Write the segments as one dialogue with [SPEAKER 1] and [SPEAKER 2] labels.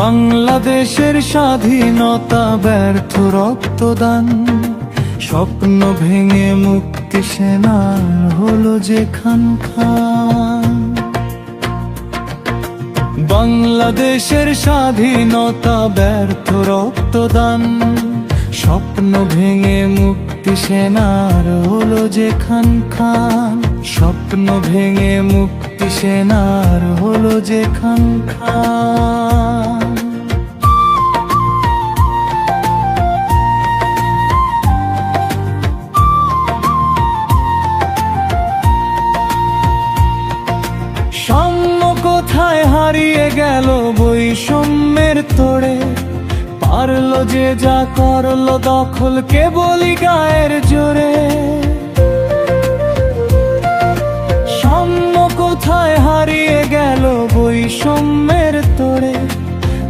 [SPEAKER 1] বাংলাদেশের স্বাধীনতা ব্যর্থ রক্তদান, স্বপ্ন ভেঙে মুক্তি সেনার হলো যে খান খান। বাংলাদেশের স্বাধীনতা ব্যর্থ রক্তদান, স্বপ্ন ভেঙে মুক্তি সেনার হলো যে খান খান। স্বপ্ন ভেঙে মুক্তি সেনার হলো যে খান খান। সাম্য কোথায় হারিয়ে গেল বৈষম্যের তোড়ে, পারলো যে যা করলো দখল কেবলই গায়ের জোরে। সাম্য কোথায় হারিয়ে গেল বৈষম্যের তোড়ে,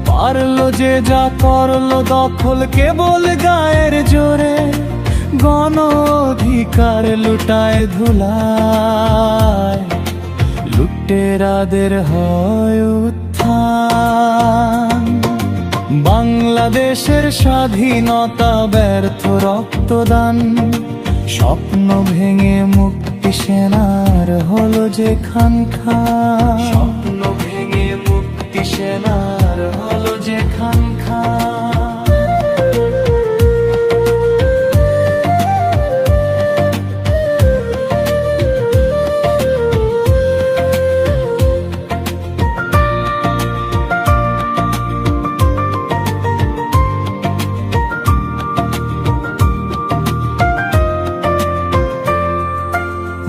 [SPEAKER 1] পারলো যে যা করলো দখল কেবল গায়ের জোরে। গণ অধিকার লুটায় ধুলায়, লুটেরাদের হয় উত্থান। বাংলাদেশের স্বাধীনতা ব্যর্থ রক্তদান, স্বপ্ন ভেঙে মুক্তি সেনার হলো যে খান খান। স্বপ্ন ভেঙে মুক্তি সেনার হলো যে খান খান।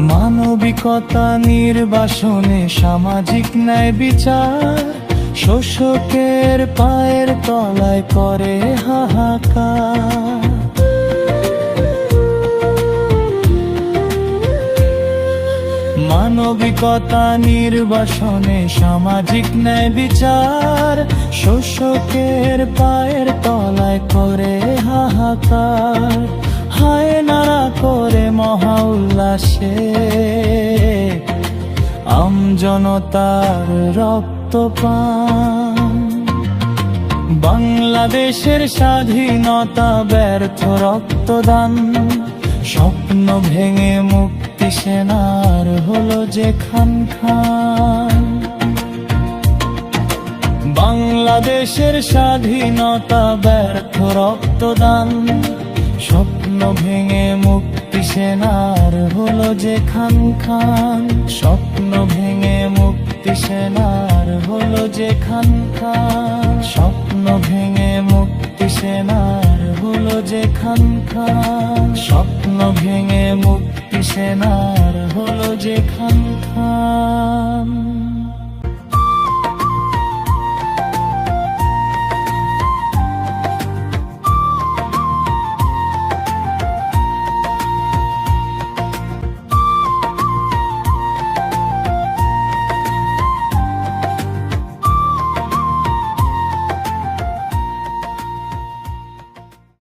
[SPEAKER 1] মানবিকতা নির্বাসনে সামাজিক ন্যায় বিচার, শোষকের পায়ের তলায় করে হাহাকার। মানবিকতা নির্বাসনে সামাজিক ন্যায় বিচার, শোষকের পায়ের তলায় করে হাহাকার। হায় নারা করে মহা উল্লাসে আমজনতার রক্তপান। বাংলাদেশের স্বাধীনতা ব্যর্থ রক্তদান, স্বপ্ন ভেঙে মুক্তি সেনার হলো যে খান খান। বাংলাদেশের স্বাধীনতা ব্যর্থ রক্তদান, স্বপ্ন ভেঙে মুক্তি সেনার হলো যে খান খান। স্বপ্ন ভেঙে মুক্তি সেনার হলো যে খান খান। স্বপ্ন ভেঙে মুক্তি সেনার হলো যে খান খান। স্বপ্ন ভেঙে মুক্তি সেনার হলো যে খান খান।